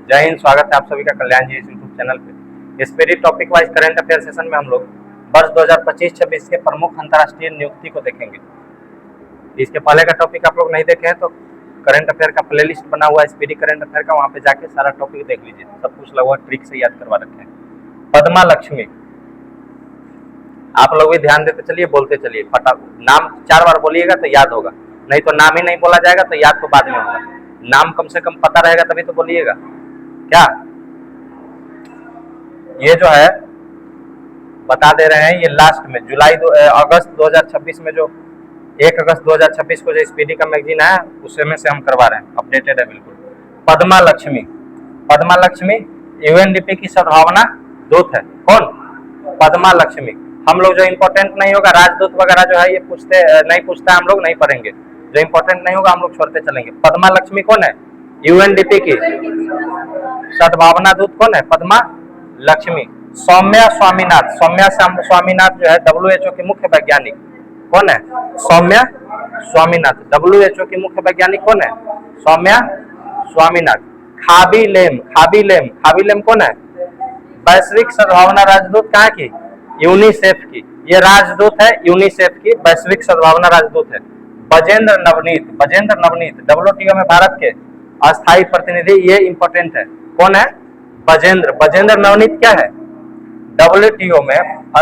जय हिंद। स्वागत है आप सभी का कल्याण जी इस यूट्यूब चैनल पे। इस period topic wise current affair session में हम लोग वर्ष 2025-26 के प्रमुख अंतर्राष्ट्रीय नियुक्ति को देखेंगे। इसके पहले का टॉपिक आप लोग नहीं देखे हैं तो करंट अफेयर का प्लेलिस्ट बना हुआ है स्पीडी करंट अफेयर का, वहाँ पे जाके सारा टॉपिक देख लीजिए। सब कुछ लगभग ट्रिक से याद करवा रखे हैं। पद्मा लक्ष्मी, आप लोग भी ध्यान देते चलिए, बोलते चलिए। नाम 4 बार बोलिएगा तो याद होगा, नहीं तो नाम ही नहीं बोला जाएगा तो याद तो बाद में होगा। नाम कम से कम पता रहेगा तभी तो बोलिएगा। क्या ये जो है बता दे रहे हैं, ये लास्ट में अगस्त 2026 में जो 1 अगस्त 2026 को जो स्पीडी का मैगजीन है उसमें से हम करवा रहे हैं, अपडेटेड है बिल्कुल। पद्मा लक्ष्मी, पद्मा लक्ष्मी यूएनडीपी की सद्भावना दूत है। कौन? पद्मा लक्ष्मी। हम लोग जो इम्पोर्टेंट नहीं होगा, राजदूत वगैरह जो है ये नहीं पूछता है, हम लोग नहीं पढ़ेंगे। जो इम्पोर्टेंट नहीं होगा हम लोग छोड़ते चलेंगे। पद्मा लक्ष्मी कौन है? यूएनडीपी की सद्भावना दूत कौन है? पद्मा लक्ष्मी। सौम्या स्वामीनाथ, सौम्या स्वामीनाथ जो है WHO की मुख्य वैज्ञानिक कौन है? सौम्या स्वामीनाथ। WHO की मुख्य वैज्ञानिक कौन है? सौम्या स्वामीनाथ। खाबी लेम, खाबी लेम, खाबी लेम कौन है? वैश्विक सद्भावना राजदूत कहाँ की? यूनिसेफ की। ये राजदूत है यूनिसेफ की, वैश्विक सद्भावना राजदूत है। बजेंद्र नवनीत, बजेंद्र नवनीत WTO में भारत के अस्थायी प्रतिनिधि, ये इंपॉर्टेंट है। कौन है? बजेंद्र नवनीत क्या है? WTO में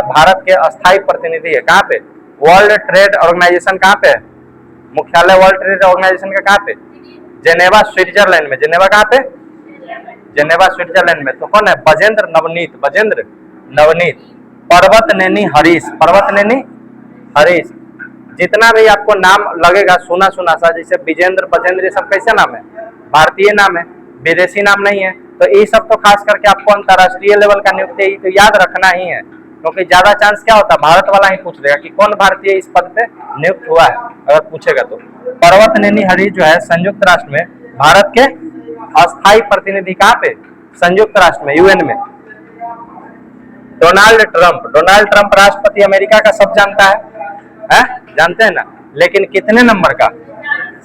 भारत के अस्थायी प्रतिनिधि है। कहाँ पे? World Trade Organization. कहाँ पे? मुख्यालय वर्ल्ड ट्रेड ऑर्गेनाइजेशन का कहाँ पे? जेनेवा स्विट्जरलैंड में। जेनेवा कहाँ पे? जेनेवा स्विट्जरलैंड में। तो कौन है? बजेंद्र नवनीत, बजेंद्र नवनीत। पर्वतनेनी हरीश, पर्वतनेनी हरीश। जितना भी आपको नाम लगेगा सुना सुना सा, जैसे विजेंद्र, बजेंद्र, ये सब कैसे नाम है? भारतीय नाम है, विदेशी नाम नहीं है। तो ये सब तो खास करके आपको अंतर्राष्ट्रीय लेवल का नियुक्ति तो याद रखना ही है, क्योंकि ज्यादा चांस क्या होता है, भारत वाला ही पूछ लेगा कि कौन भारतीय इस पद पे नियुक्त हुआ है, अगर पूछेगा तो। पर्वतनेनी हरीश जो है संयुक्त राष्ट्र में भारत के अस्थायी प्रतिनिधि। कहाँ पे? संयुक्त राष्ट्र में, UN में। डोनाल्ड ट्रंप, डोनाल्ड ट्रंप राष्ट्रपति अमेरिका का सब जानता है? जानते हैं ना, लेकिन कितने नंबर का?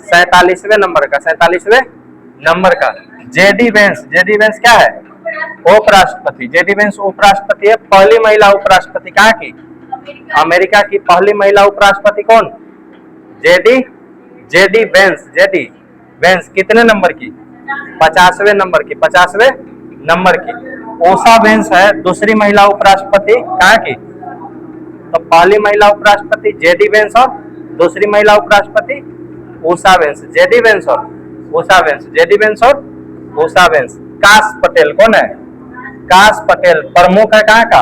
47वें नंबर का, 47वें नंबर का। जेडी वेंस, जेडी वेंस क्या है? उपराष्ट्रपति। जेडी वेंस उपराष्ट्रपति है, पहली महिला उपराष्ट्रपति। कहाँ की? अमेरिका की पहली महिला उपराष्ट्रपति कौन? जेडी वेंस, जेडी वेंस कितने नंबर की? 50वें नंबर की, 50वें नंबर की। ओसा वेंस है दूसरी महिला उपराष्ट्रपति। कहाँ की? तो पहली महिला उपराष्ट्रपति जेडी वेंस और दूसरी महिला उपराष्ट्रपति उषा वेंस। जेडी वेंस और उषा वेंस, जेडी वेंस और उषा वेंस। काश पटेल कौन है? काश पटेल प्रमुख है कहाँ का?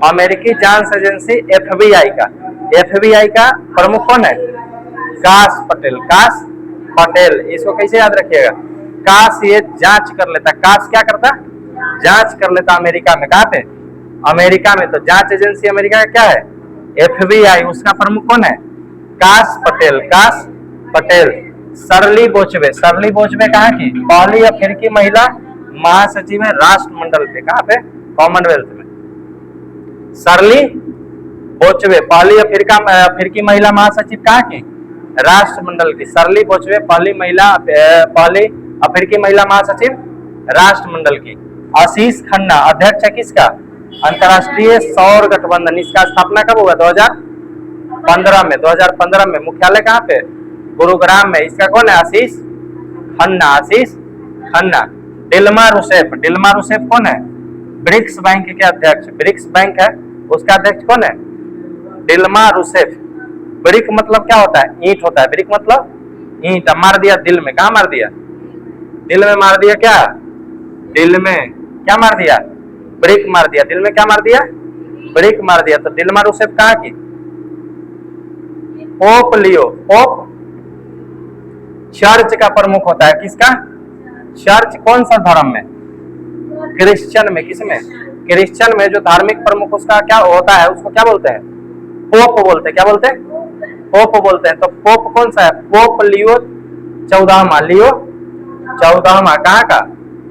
अमेरिकी जांच एजेंसी FBI का। FBI का प्रमुख कौन है? काश पटेल, काश पटेल। इसको कैसे याद रखिएगा? काश ये जांच कर लेता, काश क्या करता? जांच कर लेता अमेरिका में। कहाँ पे? अमेरिका में। तो जांच एजेंसी अमेरिका का क्या है? FBI। उसका प्रमुख कौन है? काश पटेल, काश पटेल। शर्ली बोचवे, शर्ली बोचवे कहाँ की? पहली अफ्रीकी महिला महासचिव है राष्ट्रमंडल पे। कहाँ पे? कॉमनवेल्थ में। शर्ली बोचवे पहली अफ्रीकी महिला महासचिव कहाँ की? राष्ट्रमंडल की। शर्ली बोचवे पहली अफ्रीकी महिला महासचिव राष्ट्रमंडल की। आशीष खन्ना अध्यक्ष है किसका? अंतर्राष्ट्रीय सौर गठबंधन। इसका स्थापना कब हुआ? 2015 में। 2015 में। मुख्यालय कहाँ पे? गुरुग्राम में। इसका कौन है? Ashish Khanna, Ashish Khanna. Dilma Rousseff, Dilma Rousseff कौन है? ब्रिक्स बैंक के अध्यक्ष। ब्रिक्स बैंक है, उसका अध्यक्ष कौन है? Dilma Rousseff. ब्रिक मतलब क्या होता है? ईंट होता है। ब्रिक मतलब ईंट। मार दिया दिल में। कहाँ मार दिया? दिल में मार दिया। क्या? दिल में क्या मार दिया? ब्रिक मार दिया। दिल में क्या मार दिया? ब्रिक मार दिया। तो डिल्मा रूसेफ कहाँ की? पोप लियो, पोप चर्च का प्रमुख होता है। किसका? चर्च कौन सा धर्म में? क्रिश्चियन में। किसमें? क्रिश्चियन में। जो धार्मिक प्रमुख उसका क्या होता है, उसको क्या बोलते हैं? पोप बोलते हैं। क्या बोलते हैं? पोप बोलते हैं। तो पोप कौन सा है? पोप लियो 14वां, लियो 14वां। कहाँ का?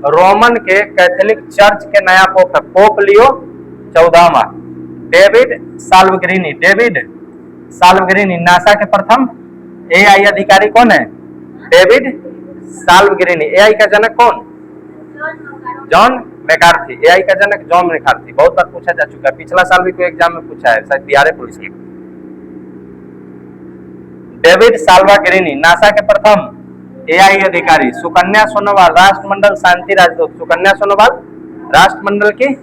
रोमन के कैथोलिक चर्च के नया पोप है पोप लियो 14वां। David Salvagnini, David Salvagnini NASA के प्रथम AI अधिकारी कौन है? डेविड साल्वग्रिनी। AI का जनक कौन? जॉन मैकार्थी, एआई का जनक जॉन मैकार्थी, बहुत बार पूछा जा चुका है, पिछला साल भी कोई एग्जाम में पूछा है, शायद बिहार पुलिस में। डेविड साल्वाग्रिनी, नासा के प्रथम एआई अधिकारी। सुकन्या सोनोवाल, राष्ट्रमंडल शांति राजदूत। सुकन्या सोनोवाल राष्ट्रमंडल की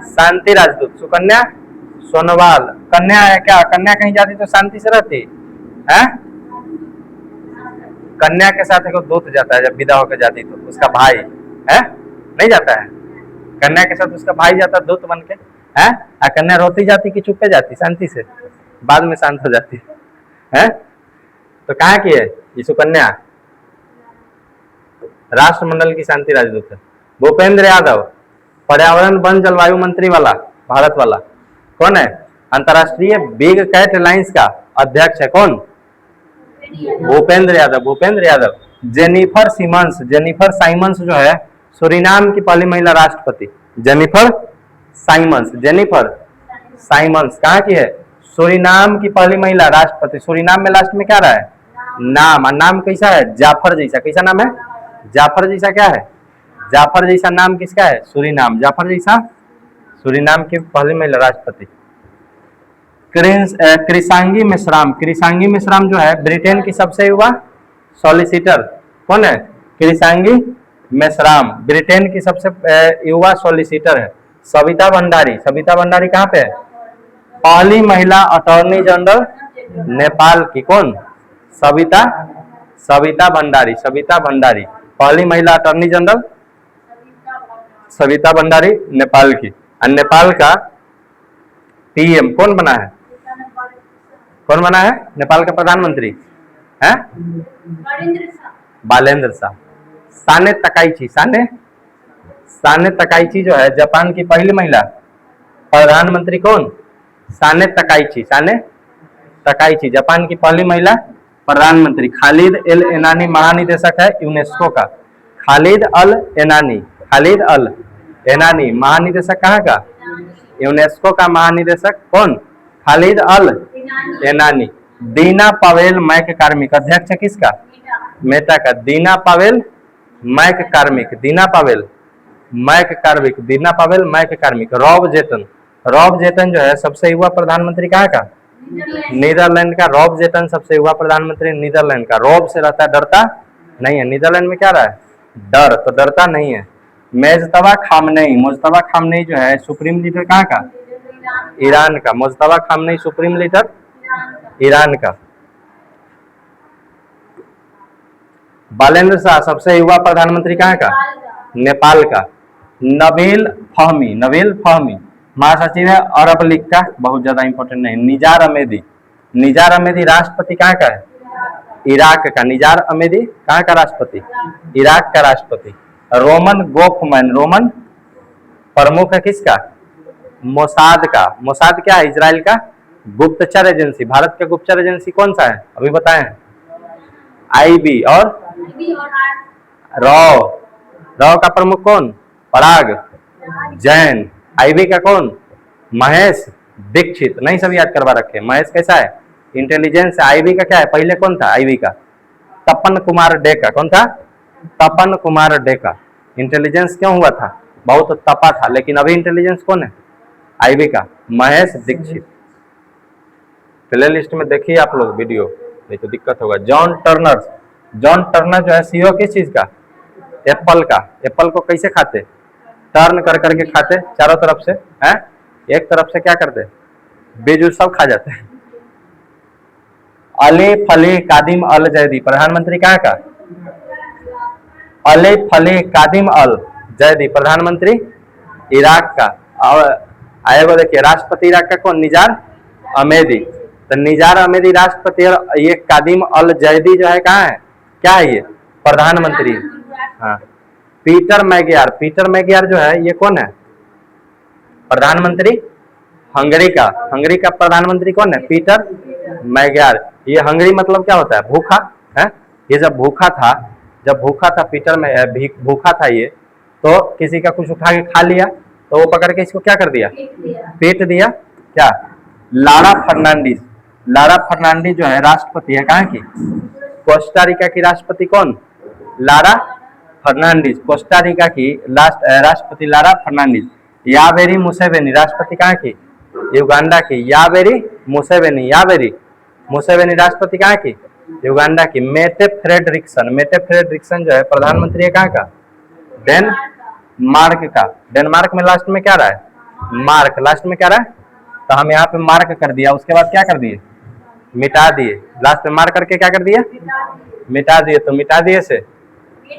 शांति राजदूत। सुकन्या सोनोवाल, कन्या है क्या? कन्या कहीं जाती तो शांति से रहती है? कन्या के साथ एक दूत जाता है जब विदा होकर जाती, तो उसका भाई है, नहीं जाता है? कन्या के साथ उसका भाई जाता दूत बन के, है? कन्या रोती जाती कि चुपके जाती शांति से, बाद में शांत हो जाती है? तो कहाँ की है ये सुकन्या? राष्ट्रमंडल की शांति राजदूत है। भूपेंद्र यादव, पर्यावरण वन जलवायु मंत्री वाला, भारत वाला, कौन है? अंतरराष्ट्रीय बिग कैट अलायंस का अध्यक्ष है कौन? Bhupendra Yadav. Bhupendra Yadav. Jennifer Simons, Jennifer Simons जो है सूरीनाम की पहली महिला राष्ट्रपति। जेनिफर साइमन्स, जेनिफर साइमन्स कहाँ की है? सूरीनाम की पहली महिला राष्ट्रपति। सूरीनाम में लास्ट में क्या रहा है? नाम। और नाम कैसा है? जाफर जैसा। कैसा नाम है? जाफर जैसा। क्या है? जाफर जैसा नाम किसका है? सूरीनाम। जाफर जैसा सूरीनाम की पहली महिला राष्ट्रपति। क्रिसांगी मेश्राम, क्रिसांगी मेश्राम जो है ब्रिटेन की सबसे युवा सॉलिसिटर। कौन है? क्रिसांगी मेश्राम ब्रिटेन की सबसे युवा सॉलिसिटर है। सविता भंडारी, सविता भंडारी कहाँ पे है? पहली महिला अटॉर्नी जनरल नेपाल की। कौन? सविता, सविता भंडारी, सविता भंडारी पहली महिला अटॉर्नी जनरल, सविता भंडारी नेपाल की। और नेपाल का पीएम कौन बना है? कौन बना है नेपाल का प्रधानमंत्री? है बालेंद्र शाह। साने तकाइची, साने साने तकाइची जो है जापान की पहली महिला प्रधानमंत्री। कौन? Sanae Takaichi, Sanae Takaichi Japan की पहली महिला प्रधानमंत्री। खालिद एल एनानी महानिदेशक है यूनेस्को का। खालिद अल एनानी, खालिद अल एनानी महानिदेशक कहाँ का? यूनेस्को का महानिदेशक। कौन? खालिद अल एनानी। दीना पावेल मैक कार्मिक, अध्यक्ष किसका? मेटा का। दीना पावेल मैक कार्मिक, दीना पावेल मैक कार्मिक, दीना पावेल मैक कार्मिक। रॉब जेटन, रॉब जेटन जो है सबसे युवा प्रधानमंत्री कहाँ का? नीदरलैंड का। रॉब जेटन सबसे युवा प्रधानमंत्री नीदरलैंड का। रॉब से रहता है, डरता नहीं है। नीदरलैंड में क्या रहा है? डर, तो डरता नहीं है। मुज्तबा खामनेई, मुज्तबा खामनेई जो है सुप्रीम लीडर कहाँ का? ईरान का। Mojtaba Khamenei supreme leader Iran का। बालेंद्र शाह सबसे युवा प्रधानमंत्री कहाँ का? नेपाल का। नबील फहमी, नबील फहमी महासचिव है अरब लीग का, बहुत ज्यादा इंपॉर्टेंट नहीं। निजार अमेदी, निजार अमेदी राष्ट्रपति कहाँ का है? इराक का। निजार अमेदी कहाँ का राष्ट्रपति? इराक का राष्ट्रपति। रोमन गोफमैन, रोमन प्रमुख है किसका? मोसाद का। मोसाद क्या है? इजराइल का गुप्तचर एजेंसी। भारत का गुप्तचर एजेंसी कौन सा है अभी बताएं? आईबी और रॉ। रॉ का प्रमुख कौन? पराग जैन। आईबी का कौन? महेश दीक्षित। नहीं सब याद करवा रखे। महेश कैसा है? इंटेलिजेंस। आईबी का क्या है? पहले कौन था आईबी का? तपन कुमार डेका। कौन था? तपन कुमार डेका। इंटेलिजेंस क्यों हुआ था? बहुत तपा था, लेकिन अभी इंटेलिजेंस कौन है? आईबी का महेश दीक्षित। प्ले लिस्ट में देखिए आप लोग वीडियो, नहीं तो दिक्कत होगा। जॉन टर्नर, जॉन टर्नर जो है सीईओ किस चीज का? एप्पल का। एप्पल को कैसे खाते? टर्न कर करके खाते चारों तरफ से, हैं? एक तरफ से क्या करते? बीज सब खा जाते हैं। अली फली कादिम अल जैदी प्रधानमंत्री कहाँ का? अली फली कादिम अल जैदी प्रधानमंत्री इराक का। और आएगा देखिए राष्ट्रपति इराक का कौन? निजार अमेदी। तो निजार अमेदी राष्ट्रपति और ये कादिम अल जैदी जो है कहाँ है? क्या है ये? प्रधानमंत्री। हाँ। पीटर मैगियार, पीटर मैगियार जो है ये कौन है? प्रधानमंत्री हंगरी का। हंगरी का प्रधानमंत्री कौन है? पीटर मैगियार। ये हंगरी मतलब क्या होता है? भूखा है। ये जब भूखा था, जब भूखा था पीटर में भूखा था ये, तो किसी का कुछ उठा के खा लिया, तो वो पकड़ के इसको क्या कर दिया? पीट दिया। क्या? लारा फर्नांडिस, लारा फर्नांडिस जो है राष्ट्रपति है कहाँ की? कोस्टा रिका की राष्ट्रपति कौन? Lara Fernandez. कोस्टारिका की राष्ट्रपति लारा फर्नांडिज। यावेरी मुसेवेनी राष्ट्रपति कहाँ की? युगांडा की। यावेरी मुसेवेनी राष्ट्रपति कहाँ की? युगांडा की। मेटे फ्रेडरिक्सन जो है प्रधानमंत्री है कहाँ का? डेनमार्क का। डेनमार्क में लास्ट में क्या रहा है? मार्क लास्ट में क्या रहा है? तो हम यहाँ पे मार्क कर दिया, उसके बाद क्या कर दिए? मिटा दिए। लास्ट में मार्क करके क्या कर दिया? मिटा दिए। तो मिटा दिए से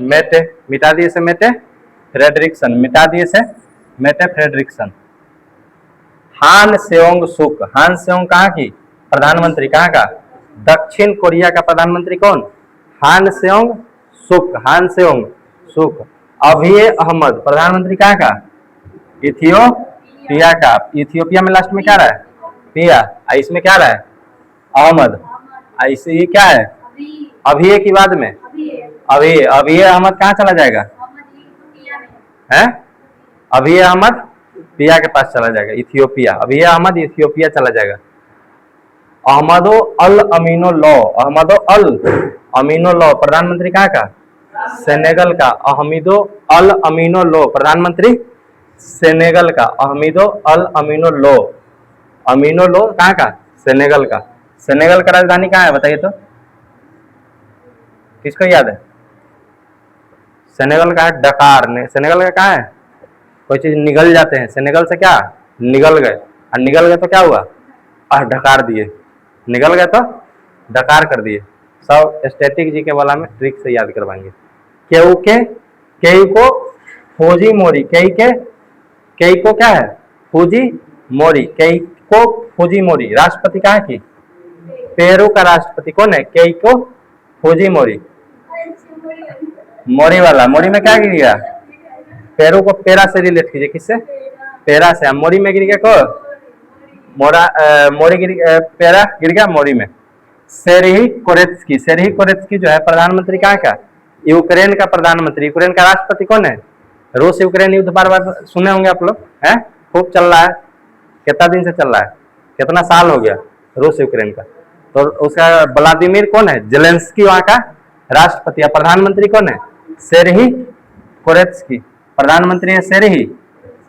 मेटे फ्रेडरिक्सन। मिटा दिए से मेटे फ्रेडरिक्सन। हान सेओंग सुक कहाँ की? प्रधानमंत्री कहाँ का? दक्षिण कोरिया का प्रधानमंत्री कौन? हान सेओंग सुक। अभिय अहमद प्रधानमंत्री कहाँ का? इथियोपिया का। इथियोपिया में लास्ट में क्या रहा है? पिया। इसमें क्या रहा है? अहमद। ऐसे ही क्या है? अभिय की बाद में अभिय अहमद कहाँ चला जाएगा? है अभिय अहमद पिया के पास चला जाएगा, इथियोपिया। अभिय अहमद इथियोपिया चला जाएगा। अहमदो अल अमीनो लॉ प्रधानमंत्री कहाँ का? सेनेगल का। अहमदो अल अमीनो लॉ प्रधानमंत्री सेनेगल का। अहमदो अल अमीनो लॉ कहाँ का? सेनेगल का। सेनेगल का राजधानी कहाँ है बताइए तो? किसको याद है? सेनेगल का है डकार। सेनेगल का कहाँ है? कोई चीज निगल जाते हैं, सेनेगल से क्या निगल गए, और निगल गए तो क्या हुआ? ढकार दिए। निगल गए तो डकार कर दिए। सब स्टैटिक जी के वाला में ट्रिक से याद करवाएंगे। केईको फुजीमोरी। केईको क्या है? फुजीमोरी। केईको फुजीमोरी राष्ट्रपति कहाँ की? पेरू का राष्ट्रपति कौन है? केईको फुजीमोरी। मोरी वाला। मोरी में क्या गिर गया? पेरू को पेरा से रिलेट कीजिए। किससे? पेरा से। मोरी में गिर गया को पेरा गिर गया मोरी में। सेरही कोरेत्स्की जो है प्रधानमंत्री कहाँ का? यूक्रेन का प्रधानमंत्री। यूक्रेन का राष्ट्रपति कौन है? रूस यूक्रेन युद्ध बार बार सुने होंगे आप लोग, हैं? खूब चल रहा है। कितना दिन से चल रहा है? कितना साल हो गया रूस यूक्रेन का? तो उसका व्लादिमीर कौन है? जेलेंस्की वहां का राष्ट्रपति। प्रधानमंत्री कौन है? सेरही कोरेत्स्की। प्रधानमंत्री है सेरही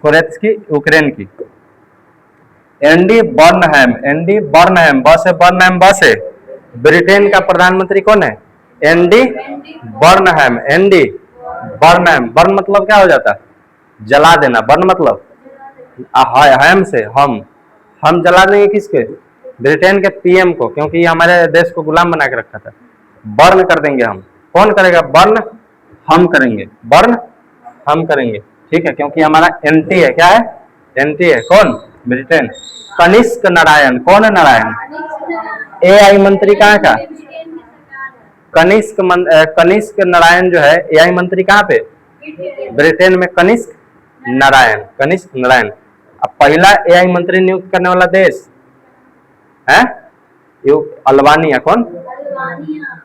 कोरेत्स्की यूक्रेन की। एंडी बर्नहैम बस है। ब्रिटेन का प्रधानमंत्री कौन है? Andy Burnham. बर्न मतलब क्या हो जाता है? जला देना। बर्न मतलब हैम से हम जला देंगे किसके? ब्रिटेन के पीएम को, क्योंकि ये हमारे देश को गुलाम बना के रखा था। बर्न कर देंगे हम। कौन करेगा बर्न? हम करेंगे। ठीक है, क्योंकि हमारा एंटी है। क्या है? एंटी है। कौन? ब्रिटेन। कनिष्क नारायण। कौन है नारायण? एआई मंत्री कहाँ का? कनिष्क नारायण जो है एआई मंत्री कहाँ पे? ब्रिटेन में। कनिष्क नारायण। अब पहला एआई मंत्री नियुक्त करने वाला देश है अल्बानिया। कौन?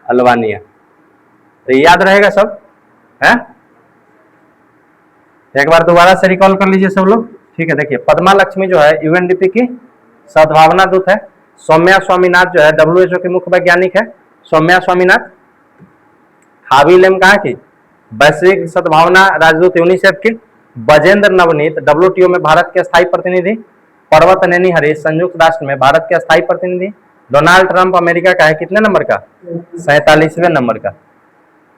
अल्बानिया। तो याद रहेगा सब है? एक बार दोबारा से रिकॉल कर लीजिए सब लोग। ठीक है, देखिए पद्मा लक्ष्मी जो है यूएनडीपी की सद्भावना दूत है। सौम्या स्वामीनाथ जो है WHO के मुख्य वैज्ञानिक है। सौम्या स्वामीनाथ। हावी लेम कहाँ की? वैश्विक सद्भावना राजदूत यूनिसेफ की। बजेंद्र नवनीत WTO में भारत के स्थायी प्रतिनिधि। पर्वतनेनी हरीश संयुक्त राष्ट्र में भारत के स्थायी प्रतिनिधि। डोनाल्ड ट्रंप अमेरिका का है कितने नंबर का? 47वें नंबर का।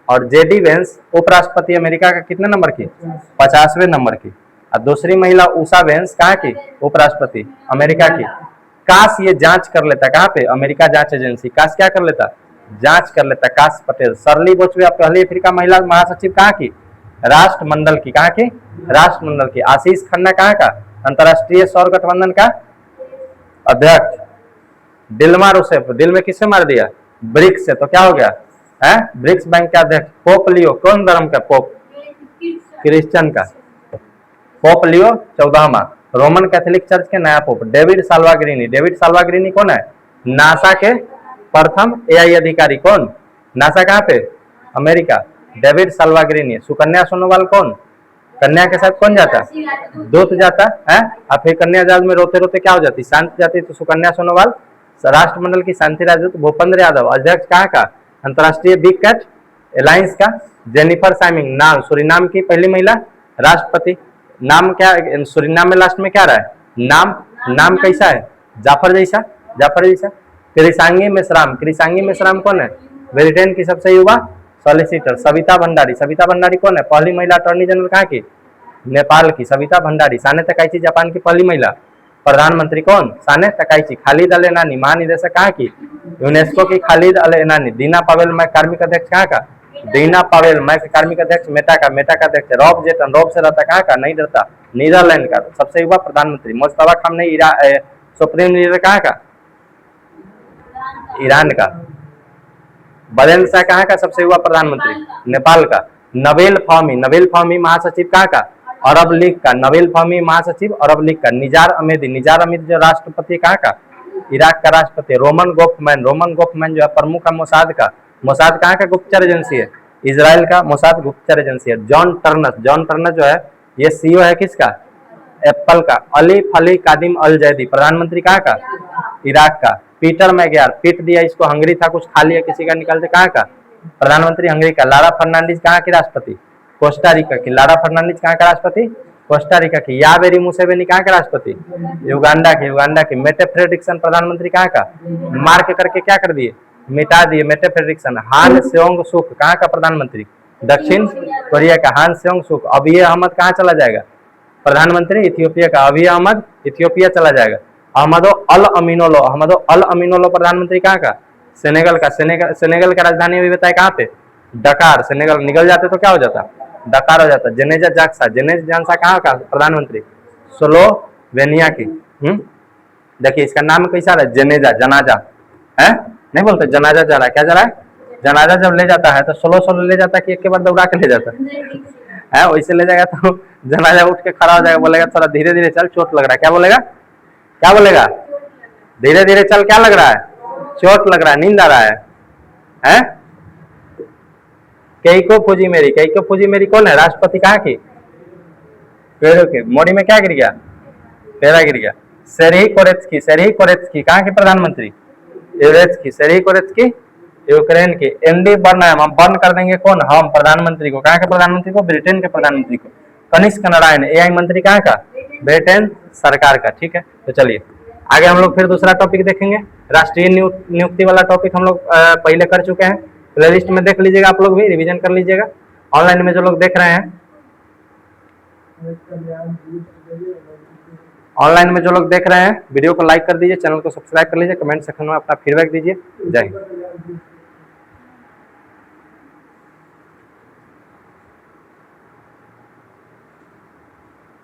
और जेडी वेंस उपराष्ट्रपति अमेरिका का कितने नंबर की? 50वें नंबर की। और दूसरी महिला उषा वेंस कहाँ की? उपराष्ट्रपति अमेरिका की। काश ये जांच कर लेता, कहाँ पे? अमेरिका जांच एजेंसी। काश क्या कर लेता? जांच कर लेता। काश पटेल। सरली बोचवे पहली अफ्रीका महिला महासचिव कहाँ की? राष्ट्रमंडल की। कहाँ की? राष्ट्रमंडल की। आशीष खन्ना कहाँ का? अंतरराष्ट्रीय सौर गठबंधन का अध्यक्ष। दिलमा रूसेफ। दिल में किससे मार दिया? ब्रिक्स से। तो क्या हो गया है? ब्रिक्स बैंक का अध्यक्ष। पोप लियो कौन धर्म का? पोप क्रिश्चियन का। पोप लियो 14वां रोमन कैथोलिक चर्च के नया पोप। डेविड साल्वाग्रिनी कौन है? नासा के प्रथम एआई अधिकारी। कौन? नासा कहाँ पे? अमेरिका। डेविड साल्वाग्रिनी। सुकन्या सोनोवाल कौन? कन्या के साथ कौन जाता? दूत जाता है। और फिर कन्या जहाज में रोते रोते क्या हो जाती? शांति जाती। तो सुकन्या सोनोवाल। राष्ट्रमंडल की शांति राजदूत। भूपेंद्र यादव अध्यक्ष कहाँ का? अंतरराष्ट्रीय बिग कैट एलायंस का। जेनिफर साइमिंग, नाम सूरीनाम की पहली महिला राष्ट्रपति। नाम क्या, सूरीनाम में लास्ट में क्या रहा है, नाम, नाम कैसा है, जाफर जैसा, जाफर जैसा। कृषांगी मेश्राम, कृषांगी मेश्राम कौन है, ब्रिटेन की सबसे युवा सॉलिसिटर। सविता भंडारी, सविता भंडारी कौन है, पहली महिला अटॉर्नी जनरल कहाँ की, नेपाल की Savita Bhandari. Sanae Takaichi, Japan की पहली महिला प्रधानमंत्री कौन, साने तकाइची। खालिद अल एनानी, महानिदेशक कहाँ की, यूनेस्को की खालिद अल एनानी। दीना पावेल, मैं कार्मिक अध्यक्ष कहाँ का, दीना पावेल, मैं कार्मिक अध्यक्ष मेटा का, मेटा का अध्यक्ष। रॉब जेटन, रॉब से रहता कहाँ का, नहीं रहता नीदरलैंड का, सबसे युवा प्रधानमंत्री। मुस्तफा खामनेई, सुप्रीम लीडर कहाँ का, ईरान का। बलेन शाह कहाँ का सबसे युवा प्रधानमंत्री, नेपाल का। नबील फाहमी, नबील फाहमी महासचिव कहाँ का, अरब लीग का। नबील फाहमी महासचिव अरब लीग का। निजार अमेदी, निजार अमीदी जो राष्ट्रपति कहाँ का, इराक का राष्ट्रपति। रोमन गोफमैन, रोमन गोफमैन जो है प्रमुख है मोसाद का। मोसाद कहाँ का गुप्तचर एजेंसी है, इजराइल का मोसाद गुप्तचर एजेंसी है। जॉन टर्नस, जॉन टर्नस जो है ये सीईओ है किसका, एप्पल का। अलीफ अली कादिम अल जैदी, प्रधानमंत्री कहाँ का, इराक का। पीटर मैग्यार, पीट दिया इसको, हंगरी था कुछ खा लिया किसी का निकलते, कहाँ का, प्रधानमंत्री हंगरी का। लारा फर्नांडिस कहाँ की राष्ट्रपति, कोस्टा रिका की। लारा फर्नांडिस कहाँ का राष्ट्रपति, कोस्टा रिका की। यावेरी मुसेवेनी कहाँ के राष्ट्रपति, युगांडा के, युगांडा की। मेटे फ्रेडरिक्सन प्रधानमंत्री कहाँ का, मार्क करके क्या कर दिए, मिटा दिए मेटे फ्रेडरिक्सन। हान सेओंग सुक कहाँ का प्रधानमंत्री, दक्षिण कोरिया का। हान सेओंग सुक। अबिय अहमद कहाँ चला जाएगा, प्रधानमंत्री इथियोपिया का। अबिय अहमद इथियोपिया चला जाएगा। अहमदो अल अमीनोलो, अहमदो अल अमीनोलो प्रधानमंत्री कहाँ का, सेनेगल का। सेनेगल, सेनेगल का राजधानी अभी बताए कहाँ पे, डकार। सेनेगल निकल जाते तो क्या हो जाता, डकार हो जाता। जेनेजा जाक्सा, जेनेज जानसा कहाँ का प्रधानमंत्री, स्लोवेनिया की। देखिए इसका नाम कैसा रहा, जनेजा, जनाजा है, नहीं बोलते जनाजा जा रहा है, क्या जा रहा है, जनाजा जब ले जाता है तो सोलो सोलो ले जाता है कि एक के बाद दौड़ा के ले जाता है, वैसे ले जाएगा तो जनाजा उठ के खड़ा हो जाएगा, बोलेगा थोड़ा धीरे धीरे चल, चोट लग रहा है। क्या बोलेगा, क्या बोलेगा, धीरे धीरे चल, क्या लग रहा है, चोट लग रहा है, नींद आ रहा है? केइको फुजिमोरी, केइको फुजिमोरी कौन है, राष्ट्रपति कहाँ की, पेरू के। मोडी में क्या गिर गया, पेड़ा गिर गया। सेर्ही कोरेत्स्की, सेर्ही कोरेत्स्की कहाँ के प्रधानमंत्री, यूरेत्स्की। सेर्ही कोरेत्स्की यूक्रेन की। एनडी बर्नहम, हम बर्न कर देंगे कौन, हम प्रधानमंत्री को। कहाँ के प्रधानमंत्री को, ब्रिटेन के प्रधानमंत्री को। कनिष्क नारायण, एआई मंत्री कहाँ का, ब्रिटेन सरकार का। ठीक है, तो चलिए आगे हम लोग फिर दूसरा टॉपिक देखेंगे। राष्ट्रीय नियुक्ति वाला टॉपिक हम लोग पहले कर चुके हैं, प्लेलिस्ट में देख लीजिएगा, आप लोग भी रिवीजन कर लीजिएगा। ऑनलाइन में जो लोग देख रहे हैं, ऑनलाइन में जो लोग देख रहे हैं वीडियो को लाइक कर दीजिए, चैनल को सब्सक्राइब कर लीजिए, कमेंट सेक्शन में अपना फीडबैक दीजिए। जय हिंद।